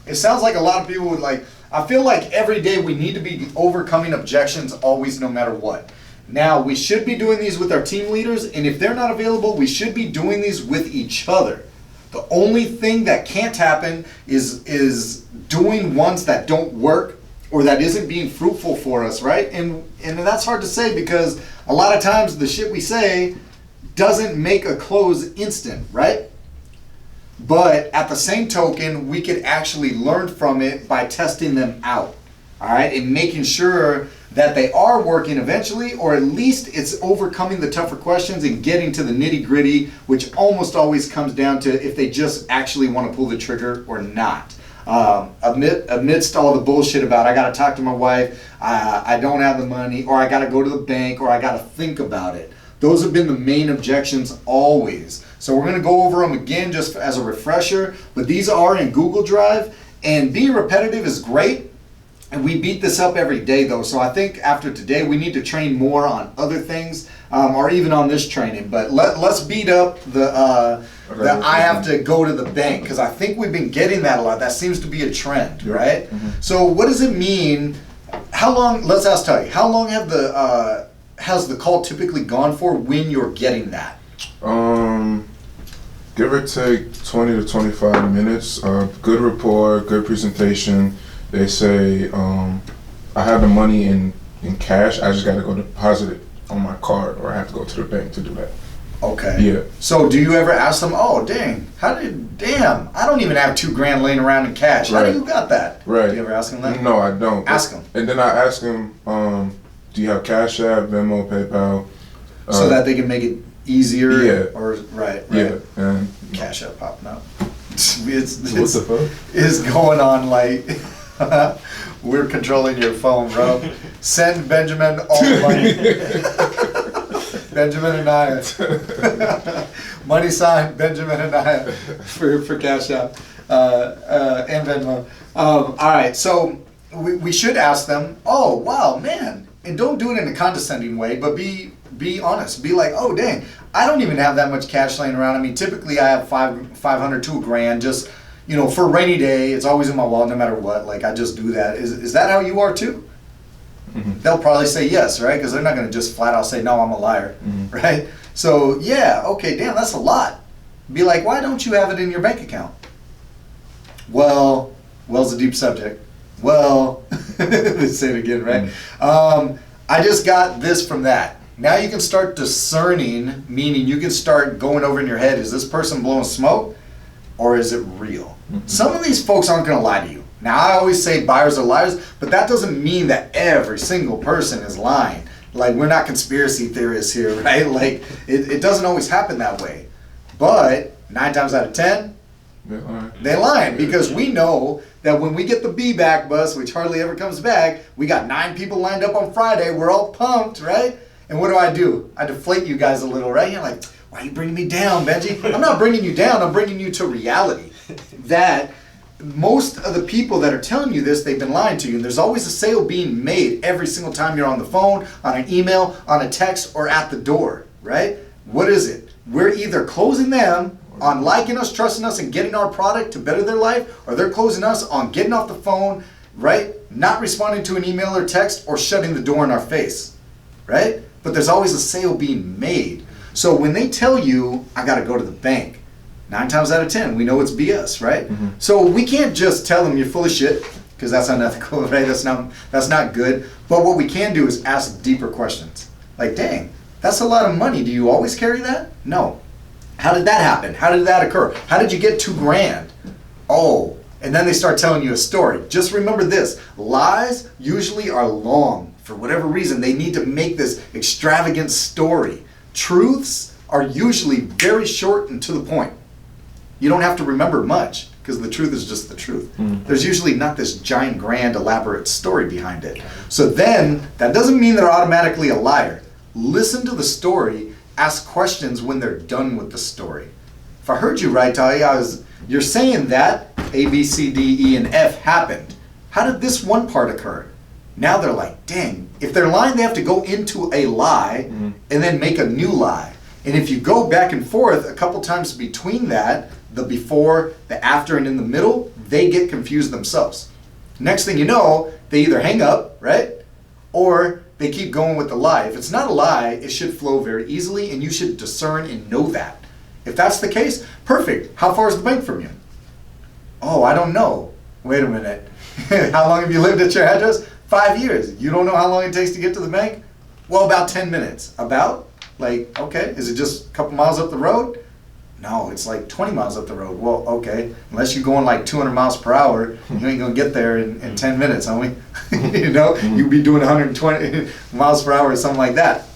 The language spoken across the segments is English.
It sounds like a lot of people would like, I feel like every day we need to be overcoming objections always, no matter what. Now, we should be doing these with our team leaders, and if they're not available, we should be doing these with each other. The only thing that can't happen is doing ones that don't work or that isn't being fruitful for us, right? And that's hard to say because a lot of times the shit we say doesn't make a close instant, right? But at the same token, we could actually learn from it by testing them out, all right? And making sure that they are working eventually, or at least it's overcoming the tougher questions and getting to the nitty gritty, which almost always comes down to if they just actually want to pull the trigger or not. Amidst all the bullshit about I got to talk to my wife, I don't have the money, or I got to go to the bank, or I got to think about it. Those have been the main objections always. So we're going to go over them again just as a refresher, but these are in Google Drive, and being repetitive is great. And we beat this up every day though, so I think after today we need to train more on other things, or even on this training. But let's beat up the I have to go to the bank, because I think we've been getting that a lot. That seems to be a trend, right? Mm-hmm. So what does it mean? How long? Let's ask Tally. How long have has the call typically gone for when you're getting that? Give or take 20 to 25 minutes. Good rapport, good presentation. They say, I have the money in cash, I just gotta go deposit it on my card, or I have to go to the bank to do that. Okay. Yeah. So do you ever ask them, oh dang, I don't even have $2,000 laying around in cash. How do you got that? Right. Do you ever ask them that? No, I don't. Ask them. And then I ask them, do you have Cash App, Venmo, PayPal? So that they can make it easier? Yeah. Or, right. Yeah. And Cash App popping up. what the fuck? It's going on like... We're controlling your phone, bro. Send Benjamin all the money. Benjamin and I. Money sign Benjamin and I for Cash App and Venmo. All right, so we should ask them, oh, wow, man. And don't do it in a condescending way, but be honest. Be like, oh, dang, I don't even have that much cash laying around. I mean, typically I have $500 to $1,000 just... You know, for a rainy day, it's always in my wallet no matter what. Like, I just do that. Is that how you are too? Mm-hmm. They'll probably say yes, right? Because they're not going to just flat out say, no, I'm a liar, right? So, yeah, okay, damn, that's a lot. Be like, why don't you have it in your bank account? Well's a deep subject. Well, let's say it again, right? I just got this from that. Now you can start discerning, meaning you can start going over in your head, is this person blowing smoke? Or is it real? Mm-hmm. Some of these folks aren't going to lie to you. Now, I always say buyers are liars, but that doesn't mean that every single person is lying. Like, we're not conspiracy theorists here, right? Like, it doesn't always happen that way. But 9 times out of 10, they're lying, because we know that when we get the B back bus, which hardly ever comes back, we got 9 people lined up on Friday. We're all pumped, right? And what do? I deflate you guys a little, right? You're like, why are you bringing me down, Benji? I'm not bringing you down. I'm bringing you to reality. That most of the people that are telling you this, they've been lying to you. And there's always a sale being made every single time you're on the phone, on an email, on a text, or at the door, right? What is it? We're either closing them on liking us, trusting us, and getting our product to better their life, or they're closing us on getting off the phone, right? Not responding to an email or text, or shutting the door in our face, right? But there's always a sale being made. So when they tell you, I got to go to the bank, 9 times out of 10, we know it's BS, right? Mm-hmm. So we can't just tell them you're full of shit, because that's unethical, right? That's not good. But what we can do is ask deeper questions. Like, dang, that's a lot of money. Do you always carry that? No. How did that happen? How did that occur? How did you get $2,000? Oh, and then they start telling you a story. Just remember this, lies usually are long. For whatever reason, they need to make this extravagant story. Truths are usually very short and to the point. You don't have to remember much, because the truth is just the truth. There's usually not this giant, grand, elaborate story behind it. So then, that doesn't mean they're automatically a liar. Listen to the story, ask questions when they're done with the story. If I heard you right, Talia, you're saying that A, B, C, D, E, and F happened. How did this one part occur? Now they're like, dang, if they're lying, they have to go into a lie and then make a new lie. And if you go back and forth a couple times between that, the before, the after, and in the middle, they get confused themselves. Next thing you know, they either hang up, right? Or they keep going with the lie. If it's not a lie, it should flow very easily, and you should discern and know that. If that's the case, perfect. How far is the bank from you? Oh, I don't know. Wait a minute. How long have you lived at your address? 5 years. You don't know how long it takes to get to the bank? Well, about 10 minutes. About? Like, okay, is it just a couple miles up the road? No, it's like 20 miles up the road. Well, okay, unless you're going like 200 miles per hour, you ain't gonna get there in 10 minutes, homie. You know, you'll be doing 120 miles per hour or something like that.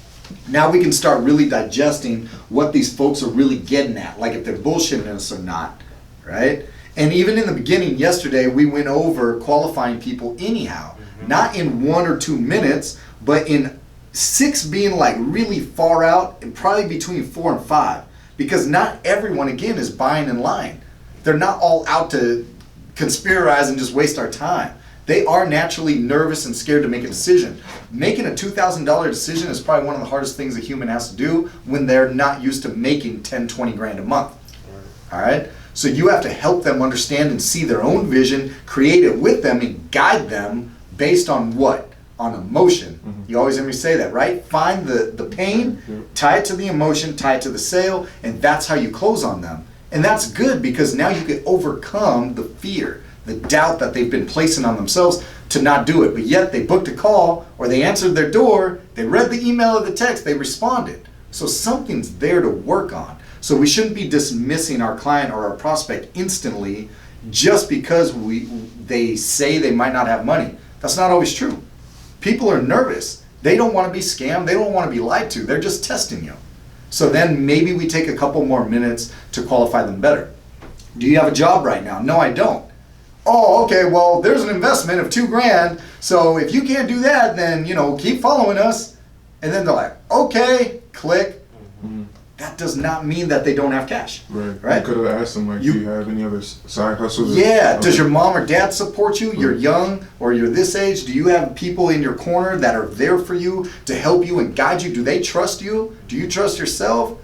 Now we can start really digesting what these folks are really getting at, like if they're bullshitting us or not, right? And even in the beginning yesterday, we went over qualifying people anyhow, not in 1 or 2 minutes, but in 6 being like really far out, and probably between 4 and 5. Because not everyone, again, is buying in line. They're not all out to conspirize and just waste our time. They are naturally nervous and scared to make a decision. Making a $2,000 decision is probably one of the hardest things a human has to do when they're not used to making 10, 20 grand a month. All right? So you have to help them understand and see their own vision, create it with them, and guide them based on what? On emotion. You always hear me say that, right? Find the pain, tie it to the emotion, tie it to the sale, and that's how you close on them. And that's good because now you can overcome the fear, the doubt that they've been placing on themselves to not do it. But yet they booked a call or they answered their door, they read the email or the text, they responded. So something's there to work on. So we shouldn't be dismissing our client or our prospect instantly just because they say they might not have money. That's not always true. People are nervous. They don't want to be scammed. They don't want to be lied to. They're just testing you. So then maybe we take a couple more minutes to qualify them better. Do you have a job right now? No, I don't. Oh, okay, well, there's an investment of $2,000. So if you can't do that, then, keep following us. And then they're like, okay, click. That does not mean that they don't have cash. Right? You could have asked them, do you have any other side hustles? Yeah. Does your mom or dad support you? You're young or you're this age. Do you have people in your corner that are there for you to help you and guide you? Do they trust you? Do you trust yourself?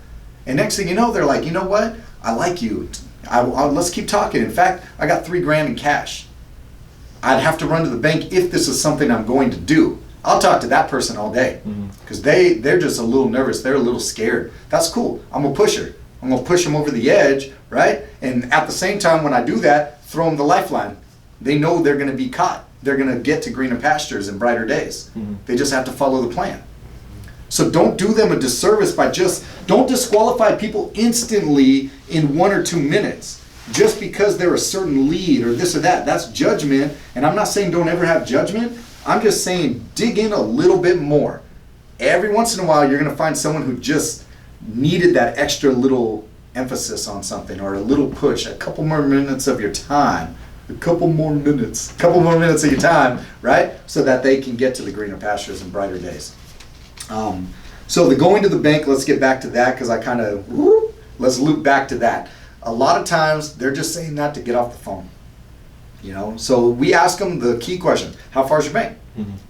And next thing you know, they're like, you know what? I like you. Let's keep talking. In fact, I got $3,000 in cash. I'd have to run to the bank if this is something I'm going to do. I'll talk to that person all day because they're just a little nervous. They're a little scared. That's cool. I'm a pusher. I'm going to push them over the edge, right? And at the same time, when I do that, throw them the lifeline. They know they're going to be caught. They're going to get to greener pastures and brighter days. They just have to follow the plan. So don't do them a disservice by don't disqualify people instantly in 1 or 2 minutes just because they're a certain lead or this or that. That's judgment. And I'm not saying don't ever have judgment. I'm just saying dig in a little bit more. Every once in a while, you're going to find someone who just needed that extra little emphasis on something or a little push, a couple more minutes of your time, a couple more minutes of your time, right? So that they can get to the greener pastures and brighter days. So the going to the bank, let's get back to that because let's loop back to that. A lot of times, they're just saying that to get off the phone. So we ask them the key question, how far is your bank?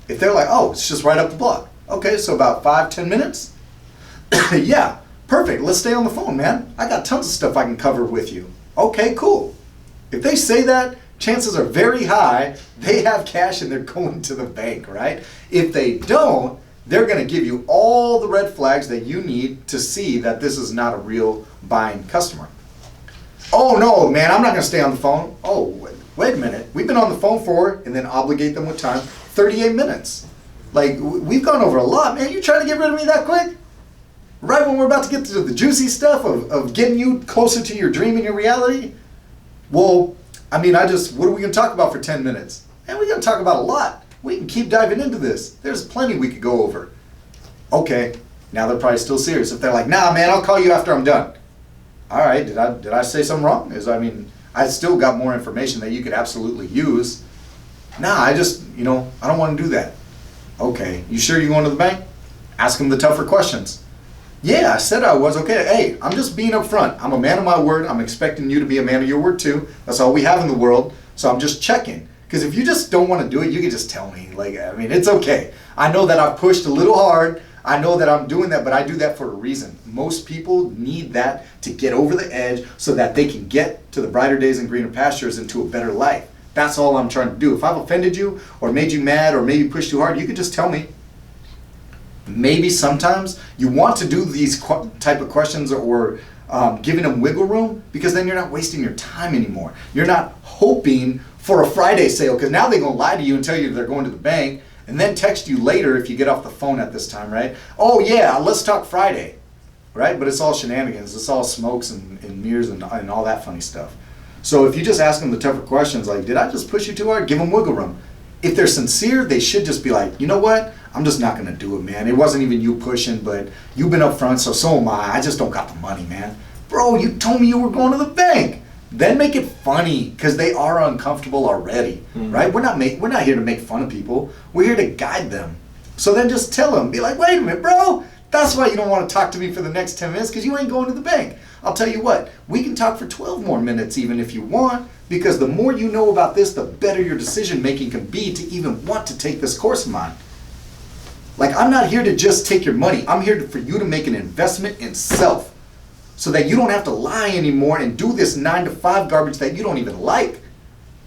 If they're like, oh, it's just right up the block. Okay, so about 5-10 minutes? Yeah, perfect. Let's stay on the phone, man. I got tons of stuff I can cover with you. Okay, cool. If they say that, chances are very high they have cash and they're going to the bank, right? If they don't, they're going to give you all the red flags that you need to see that this is not a real buying customer. Oh, no, man, I'm not going to stay on the phone. Oh, wait a minute, we've been on the phone for, and then obligate them with time, 38 minutes. Like, we've gone over a lot, man. You trying to get rid of me that quick? Right when we're about to get to the juicy stuff of getting you closer to your dream and your reality? Well, what are we going to talk about for 10 minutes? Man, we're going to talk about a lot. We can keep diving into this. There's plenty we could go over. Okay, now they're probably still serious. If they're like, nah, man, I'll call you after I'm done. All right, did I say something wrong? I still got more information that you could absolutely use. Nah, I don't want to do that. Okay, you sure you're going to the bank? Ask them the tougher questions. Yeah, I said I was. Okay, hey, I'm just being upfront. I'm a man of my word. I'm expecting you to be a man of your word too. That's all we have in the world. So I'm just checking. Because if you just don't want to do it, you can just tell me. It's okay. I know that I've pushed a little hard. I know that I'm doing that, but I do that for a reason. Most people need that to get over the edge so that they can get to the brighter days and greener pastures and to a better life. That's all I'm trying to do. If I've offended you or made you mad or maybe pushed too hard, you could just tell me. Maybe sometimes you want to do these type of questions or giving them wiggle room, because then you're not wasting your time anymore. You're not hoping for a Friday sale, because now they're going to lie to you and tell you they're going to the bank and then text you later if you get off the phone at this time, right? Oh yeah, let's talk Friday, right? But it's all shenanigans. It's all smokes and mirrors and all that funny stuff. So if you just ask them the tougher questions, like, did I just push you too hard? Give them wiggle room. If they're sincere, they should just be like, you know what? I'm just not going to do it, man. It wasn't even you pushing, but you've been up front, so am I. I just don't got the money, man. Bro, you told me you were going to the bank. Then make it funny, because they are uncomfortable already, right? We're not here to make fun of people. We're here to guide them. So then just tell them, be like, wait a minute, bro. That's why you don't want to talk to me for the next 10 minutes, because you ain't going to the bank. I'll tell you what, we can talk for 12 more minutes even if you want, because the more you know about this, the better your decision making can be to even want to take this course of mine. Like, I'm not here to just take your money. I'm here for you to make an investment in self, so that you don't have to lie anymore and do this 9-to-5 garbage that you don't even like.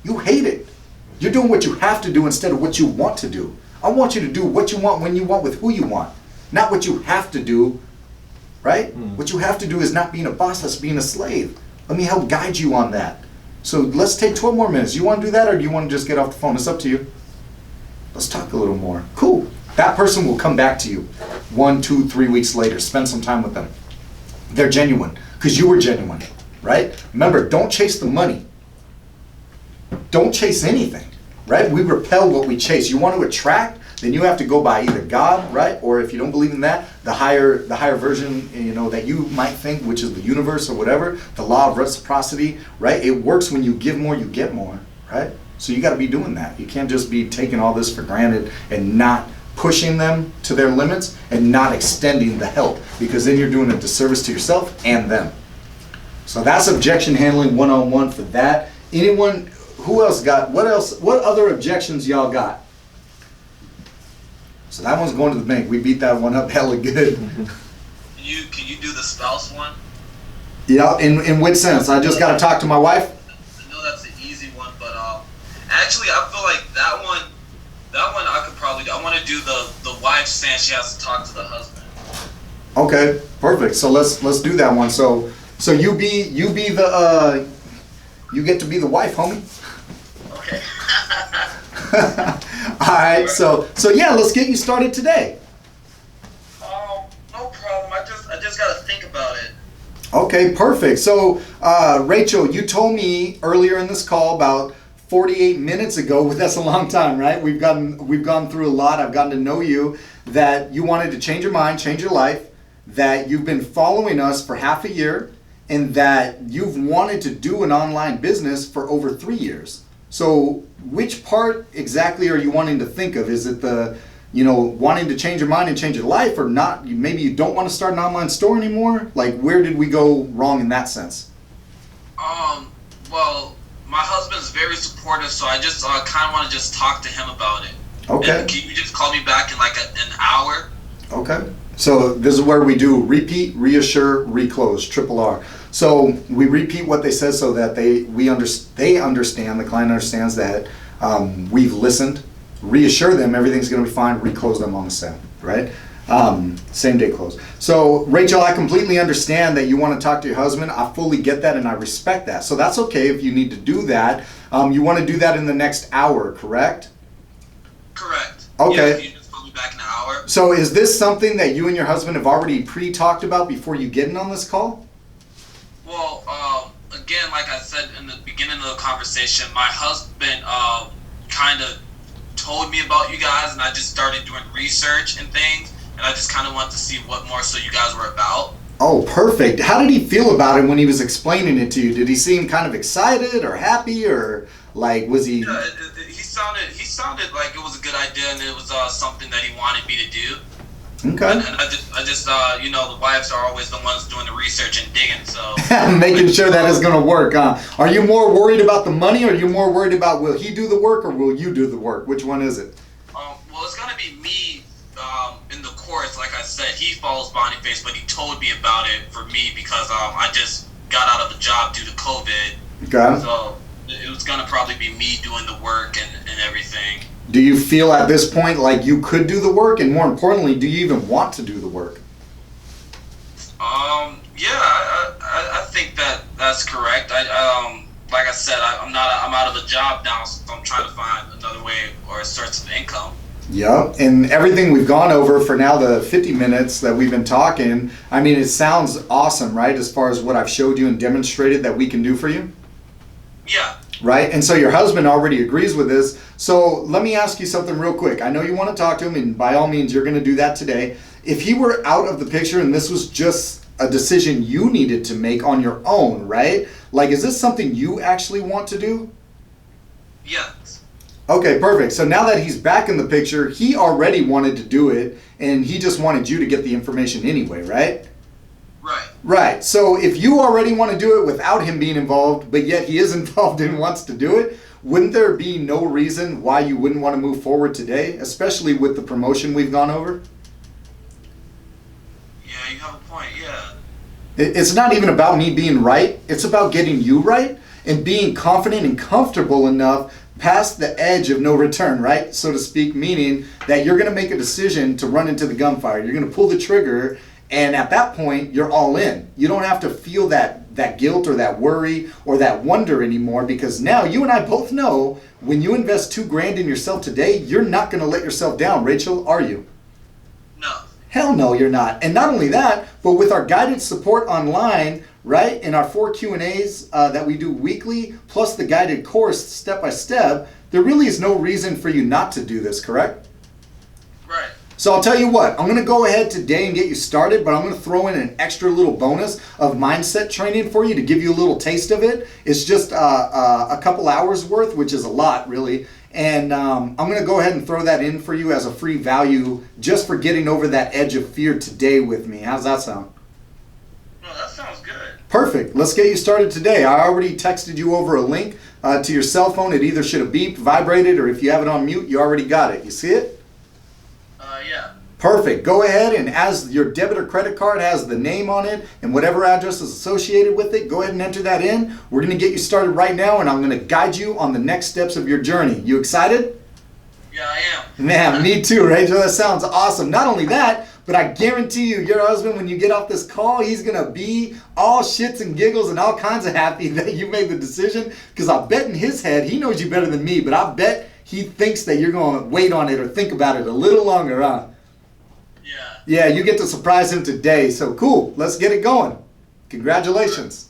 You hate it. You're doing what you have to do instead of what you want to do. I want you to do what you want, when you want, with who you want. Not what you have to do, right? What you have to do is not being a boss, that's being a slave. Let me help guide you on that. So let's take 12 more minutes. You want to do that, or do you want to just get off the phone? It's up to you. Let's talk a little more. Cool. That person will come back to you 1, 2, 3 weeks later. Spend some time with them. They're genuine, because you were genuine, right? Remember, don't chase the money. Don't chase anything, right? We repel what we chase. You want to attract, then you have to go by either God, right? Or if you don't believe in that, the higher version, that you might think, which is the universe or whatever, the law of reciprocity, right? It works when you give more, you get more, right? So you got to be doing that. You can't just be taking all this for granted and not pushing them to their limits and not extending the help, because then you're doing a disservice to yourself and them. So that's objection handling 101 for that. Anyone, who else got, what other objections y'all got? So that one's going to the bank. We beat that one up hella good. Can you do the spouse one? Yeah, in which sense? I just got to talk to my wife? I know that's an easy one, but actually I feel like that one I could probably do. I want to do the wife saying she has to talk to the husband. Okay, perfect. So let's do that one. So you be the you get to be the wife, homie. Okay. All right. So yeah, let's get you started today. No problem. I just got to think about it. Okay, perfect. So Rachel, you told me earlier in this call about 48 minutes ago, that's a long time, right? We've gone through a lot. I've gotten to know you, that you wanted to change your mind, change your life, that you've been following us for half a year, and that you've wanted to do an online business for over 3 years. So which part exactly are you wanting to think of? Is it the, wanting to change your mind and change your life, or not? Maybe you don't want to start an online store anymore? Like, where did we go wrong in that sense? Well, my husband's very supportive, so I just kind of want to just talk to him about it. Okay. And can you just call me back in like an hour? Okay. So this is where we do repeat, reassure, reclose, triple R. So we repeat what they said so that they understand, the client understands that we've listened. Reassure them everything's going to be fine. Reclose them on the same, right? Same day close. So Rachel, I completely understand that you want to talk to your husband. I fully get that and I respect that. So that's okay if you need to do that. You want to do that in the next hour, correct? Correct. Okay. Yeah, you just call me back in an hour. So is this something that you and your husband have already pre-talked about before you get in on this call? Well, again, like I said in the beginning of the conversation, my husband kind of told me about you guys, and I just started doing research and things, and I just kind of wanted to see what more so you guys were about. Oh, perfect. How did he feel about it when he was explaining it to you? Did he seem kind of excited or happy, or like, was he? Yeah, he sounded like it was a good idea, and it was something that he wanted me to do. Okay. And I just the wives are always the ones doing the research and digging, so. Making sure that it's going to work, huh? Are you more worried about the money, or are you more worried about will he do the work or will you do the work? Which one is it? Well, it's going to be me in the course, like I said, he follows Boniface, but he told me about it for me because I just got out of a job due to COVID. Okay. So it was gonna probably be me doing the work and everything. Do you feel at this point like you could do the work, and more importantly, do you even want to do the work? Yeah, I think that's correct. Like I said, I'm out of a job now, so I'm trying to find another way or a source of income. Yeah, and everything we've gone over for now, the 50 minutes that we've been talking, I mean, it sounds awesome, right? As far as what I've showed you and demonstrated that we can do for you. Yeah. Right? And so your husband already agrees with this. So let me ask you something real quick. I know you want to talk to him, and by all means, you're going to do that today. If he were out of the picture and this was just a decision you needed to make on your own, right? Like, is this something you actually want to do? Yes. Okay, perfect. So now that he's back in the picture, he already wanted to do it, and he just wanted you to get the information anyway, right? Right. Right. So if you already want to do it without him being involved, but yet he is involved and wants to do it, wouldn't there be no reason why you wouldn't want to move forward today, especially with the promotion we've gone over? Yeah, you have a point, yeah. It's not even about me being right. It's about getting you right and being confident and comfortable enough past the edge of no return, right? So to speak, meaning that you're going to make a decision to run into the gunfire. You're going to pull the trigger, and at that point, you're all in. You don't have to feel that guilt or that worry or that wonder anymore, because now you and I both know when you invest $2,000 in yourself today, you're not going to let yourself down, Rachel, are you? No. Hell no, you're not. And not only that, but with our guided support online, right, and our 4 Q&As that we do weekly, plus the guided course step by step, there really is no reason for you not to do this, correct? Right. So I'll tell you what, I'm going to go ahead today and get you started, but I'm going to throw in an extra little bonus of mindset training for you to give you a little taste of it. It's just a couple hours worth, which is a lot, really. And I'm going to go ahead and throw that in for you as a free value just for getting over that edge of fear today with me. How's that sound? No, that sounds good. Perfect. Let's get you started today. I already texted you over a link to your cell phone. It either should have beeped, vibrated, or if you have it on mute, you already got it. You see it? Yeah. Perfect. Go ahead, and as your debit or credit card has the name on it and whatever address is associated with it, go ahead and enter that in. We're going to get you started right now, and I'm going to guide you on the next steps of your journey. You excited? Yeah, I am. Man, me too, Rachel. That sounds awesome. Not only that, but I guarantee you, your husband, when you get off this call, he's going to be all shits and giggles and all kinds of happy that you made the decision, because I bet in his head, he knows you better than me, but I bet he thinks that you're going to wait on it or think about it a little longer, huh? Yeah. Yeah, you get to surprise him today. So cool. Let's get it going. Congratulations.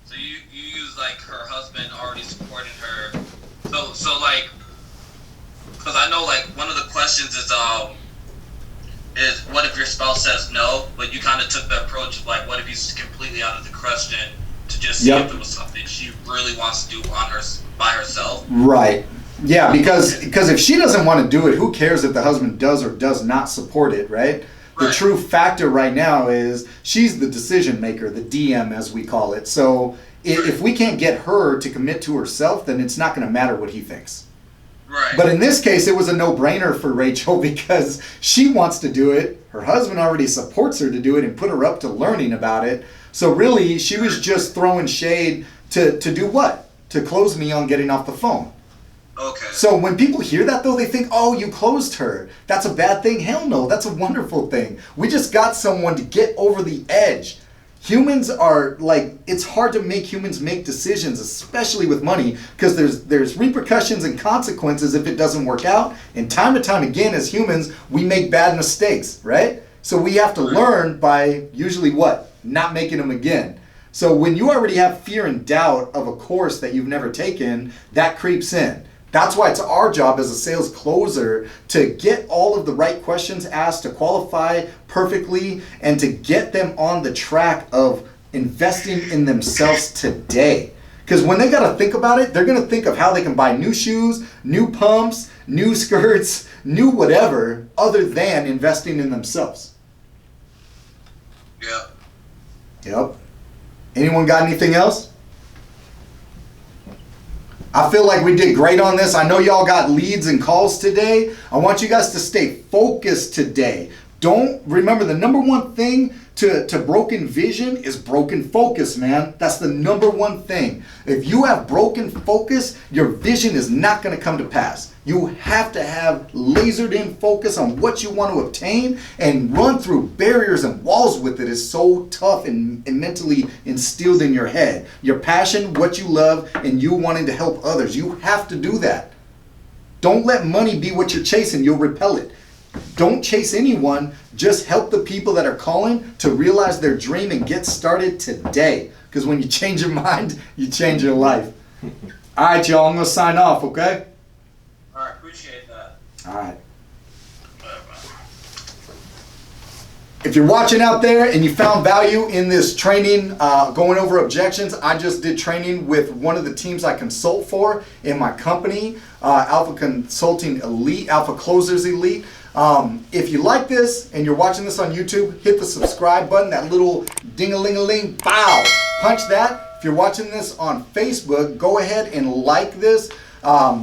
So you use like her husband already supporting her. So like, because I know like one of the questions is what if your spouse says no, but you kind of took the approach of like, what if he's completely out of the question to just see if it was something she really wants to do by herself. Right. Yeah, because if she doesn't want to do it, who cares if the husband does or does not support it, right? The true factor right now is she's the decision maker, the DM as we call it. So if we can't get her to commit to herself, then it's not going to matter what he thinks. Right. But in this case, it was a no-brainer for Rachel because she wants to do it. Her husband already supports her to do it and put her up to learning about it. So really, she was just throwing shade to do what? To close me on getting off the phone. Okay. So when people hear that, though, they think, oh, you closed her. That's a bad thing. Hell no, that's a wonderful thing. We just got someone to get over the edge. Humans are like, it's hard to make humans make decisions, especially with money, because there's repercussions and consequences if it doesn't work out. And time to time again, as humans, we make bad mistakes, right? So we have to learn by usually what? Not making them again. So when you already have fear and doubt of a course that you've never taken, that creeps in. That's why it's our job as a sales closer to get all of the right questions asked, to qualify perfectly, and to get them on the track of investing in themselves today. Because when they got to think about it, they're going to think of how they can buy new shoes, new pumps, new skirts, new whatever, other than investing in themselves. Yep. Yep. Anyone got anything else? I feel like we did great on this. I know y'all got leads and calls today. I want you guys to stay focused today. Don't remember the number one thing to broken vision is broken focus, man. That's the number one thing. If you have broken focus, your vision is not going to come to pass. You have to have lasered in focus on what you want to obtain, and run through barriers and walls with it is so tough and mentally instilled in your head. Your passion, what you love, and you wanting to help others. You have to do that. Don't let money be what you're chasing. You'll repel it. Don't chase anyone. Just help the people that are calling to realize their dream and get started today. Because when you change your mind, you change your life. All right, y'all. I'm going to sign off, okay? All right, appreciate that. All right. If you're watching out there and you found value in this training, going over objections, I just did training with one of the teams I consult for in my company, Alpha Consulting Elite, Alpha Closers Elite. If you like this and you're watching this on YouTube, hit the subscribe button, that little ding-a-ling-a-ling, pow, punch that. If you're watching this on Facebook, go ahead and like this.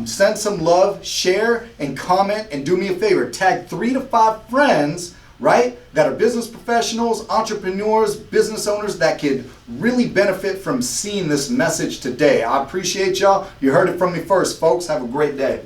Send some love, share, and comment, and do me a favor. Tag 3 to 5 friends, right, that are business professionals, entrepreneurs, business owners that could really benefit from seeing this message today. I appreciate y'all. You heard it from me first, folks. Have a great day.